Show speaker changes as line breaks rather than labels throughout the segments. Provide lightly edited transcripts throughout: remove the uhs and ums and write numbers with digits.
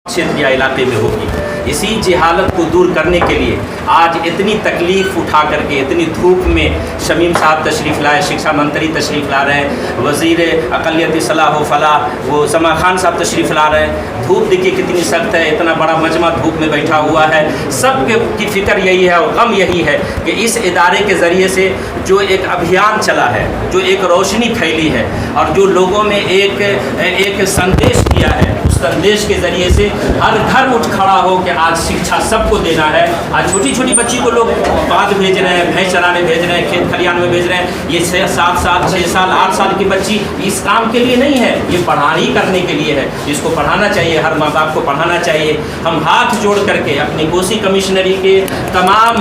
क्षेत्र या इलाके में होगी। इसी जहालत को दूर करने के लिए आज इतनी तकलीफ़ उठा करके इतनी धूप में शमीम साहब तशरीफ़ लाए, शिक्षा मंत्री तशरीफ़ ला रहे हैं, वज़ीर अक़लियती सलाह व फलाह वो समा खान साहब तशरीफ़ ला रहे हैं। धूप देखिए कितनी सख्त है, इतना बड़ा मजमा धूप में बैठा हुआ है। सब की फ़िक्र यही है और गम यही है कि इस इदारे के ज़रिए से जो एक अभियान चला है, जो एक रोशनी फैली है और जो लोगों में एक संदेश किया है, संदेश के ज़रिए से हर घर उठ खड़ा हो कि आज शिक्षा सबको देना है। आज छोटी छोटी बच्ची को लोग बाध भेज रहे हैं, भैंस चराने भेज रहे हैं, खेत खलियान में भेज रहे हैं। ये 7 साल 6 साल 8 साल की बच्ची इस काम के लिए नहीं है, ये पढ़ाई करने के लिए है। इसको पढ़ाना चाहिए, हर माँ बाप को पढ़ाना चाहिए। हम हाथ जोड़ करके अपनी कोसी कमिश्नरी के तमाम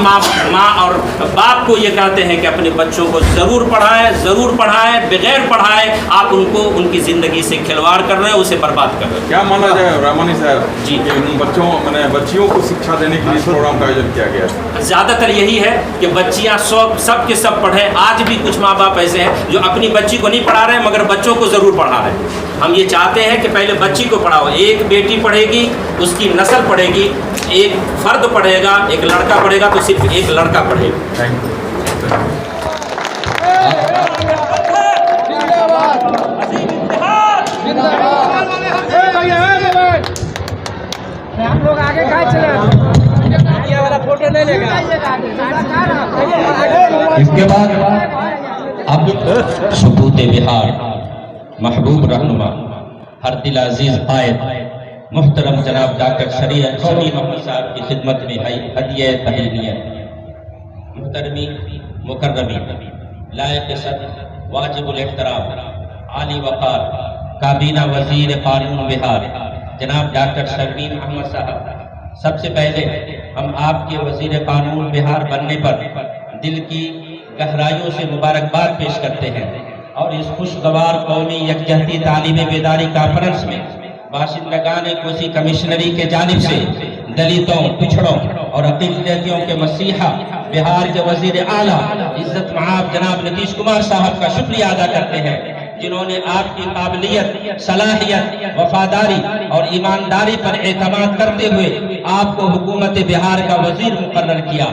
माँ और बाप को ये कहते हैं कि अपने बच्चों को ज़रूर पढ़ाएं, बगैर पढ़ाए आप उनको उनकी ज़िंदगी से खिलवाड़ कर रहे हैं, उसे बर्बाद कर रहे हैं।
क्या माना जाए रामानी साहब जी बच्चियों को शिक्षा देने के लिए इस प्रोग्राम का आयोजन किया गया है?
ज़्यादातर यही है कि बच्चियां सब के सब पढ़ें। आज भी कुछ माँ बाप ऐसे हैं जो अपनी बच्ची को नहीं पढ़ा रहे हैं मगर बच्चों को ज़रूर पढ़ा रहे हैं। हम ये चाहते हैं कि पहले बच्ची को पढ़ाओ, एक बेटी पढ़ेगी उसकी नस्ल पढ़ेगी, एक फर्द पढ़ेगा, एक लड़का पढ़ेगा तो सिर्फ एक लड़का पढ़ेगा।
Thank you.
हम लोग आगे कहाँ चले वाला फोटो नहीं लेगा।
इसके बाद अब सबूत बिहार महबूब रहनुमा हर दिल अजीज आयत मुहतरम जनाब डॉक्टर शरीफ अहमद साहब की खिदमत में हदिया तहनीयत मुहतरमी मुकर्रमी लायक सद वाजिबुल एहतराम आली वक़ार काबीना वज़ीर क़ानून बिहार जनाब डॉक्टर शमीम अहमद साहब, सबसे पहले हम आपके वज़ीर क़ानून बिहार बनने पर दिल की गहराइयों से मुबारकबाद पेश करते हैं और इस खुशगवार कौमी यकजहती तालीम बेदारी कॉन्फ्रेंस में बाशिंदगान कोसी कमिश्नरी के जानिब से दलितों, पिछड़ों और अक़लियतियों के मसीहा बिहार के वज़ीर आला इज़्ज़त मआब जनाब नीतीश कुमार साहब का शुक्रिया अदा करते हैं जिन्होंने आपकी काबिलियत, सलाहियत, वफादारी और ईमानदारी पर एतमाद करते हुए आपको हुकूमत बिहार का वज़ीर मुकर्रर किया।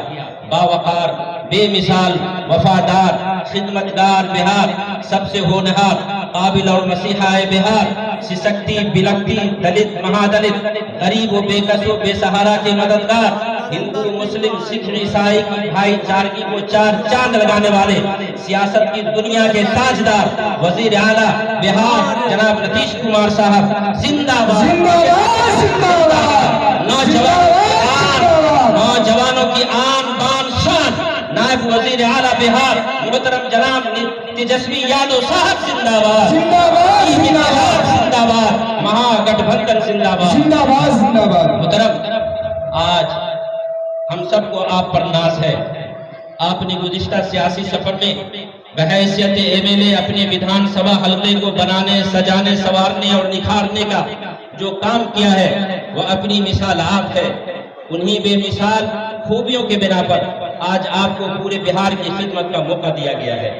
बावकार, बेमिसाल, वफादार, खिदमतगार बिहार, सबसे होनहार, काबिल और मसीहा बिहार, सिसकती, बिलकती, दलित, महादलित, गरीब व बेकस व बेसहारा के मददगार, हिंदू, मुस्लिम, सिख, ईसाई की भाईचारगी को चार चांद लगाने वाले, सियासत की दुनिया के ताजदार वजीर आला बिहार जनाब नीतीश कुमार साहब जिंदाबाद। नौजवानों की आन बान शान नायब वजीर आला बिहार मुहतरम जनाब तेजस्वी यादव साहब जिंदाबाद, जिंदाबाद, महागठबंधन जिंदाबाद। मुहतरम, आज हम सबको आप पर नाज है। आपने गुज़िश्ता सियासी सफर में बहैसियत एमएलए अपने विधानसभा हल्के को बनाने, सजाने, संवारने और निखारने का जो काम किया है वह अपनी मिसाल आप है। उन्हीं बेमिसाल खूबियों के बिना पर आज आपको पूरे बिहार की खिदमत का मौका दिया गया है।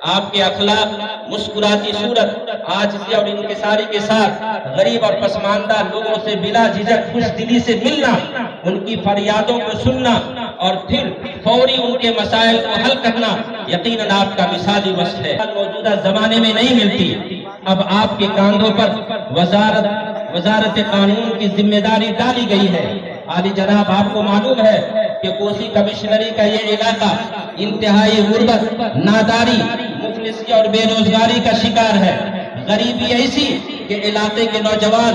आपके अखलाक, मुस्कुराती सूरत, आजिज़ी और इंकिसारी के साथ गरीब और पसमानदा लोगों से बिला झिझक खुश दिली से मिलना, उनकी फरियादों को सुनना और फिर फौरी उनके मसाइल को हल करना यकीनन आपका मिसाली वस्त है, मौजूदा जमाने में नहीं मिलती। अब आपके कांधों पर वजारत कानून की जिम्मेदारी डाली गई है। आली जनाब, आपको मालूम है कि कोसी कमिश्नरी का ये इलाका इंतहाई गुर्बत, नादारी, मुफलिसी और बेरोजगारी का शिकार है। गरीबी ऐसी कि इलाके के नौजवान,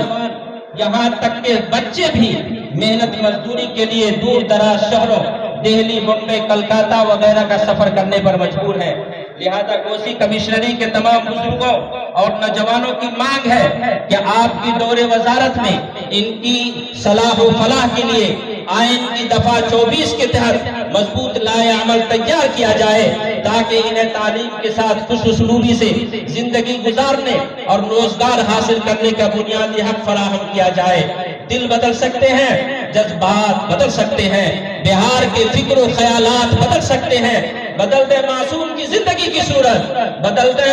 यहाँ तक के बच्चे भी मेहनत मजदूरी के लिए दूर दराज शहरों दिल्ली, मुंबई, कलकत्ता वगैरह का सफर करने पर मजबूर है। लिहाजा कोसी कमिश्नरी के तमाम बुजुर्गों और नौजवानों की मांग है कि आपकी दौरे वजारत में इनकी सलाह व फलाह के लिए आइन की दफा 24 के तहत मजबूत लाए अमल तैयार किया जाए ताकि इन्हें तालीम के साथ खुश उसलूबी से जिंदगी गुजारने और रोजगार हासिल करने का बुनियादी हक फराहम किया जाए। दिल बदल सकते हैं, जज्बात बदल सकते हैं, बिहार के फिक्र ख्यालात बदल सकते हैं। बदल दे मासूम की जिंदगी की सूरत, बदल दे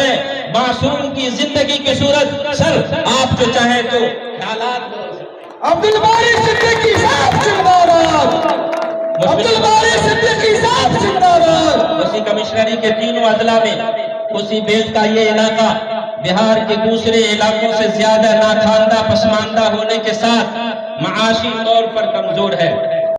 मासूम की जिंदगी की सूरत। सर, आप जो चाहें तो ख्यालात
عبد الباری صدیقی صاحب زندہ باد، عبد الباری صدیقی صاحب زندہ باد۔
اسی کمشنری کے تینوں اضلاع میں اسی بیلٹ کا یہ علاقہ بہار کے دوسرے علاقوں سے زیادہ ناخواندہ پسماندہ ہونے کے ساتھ معاشی طور پر کمزور ہے۔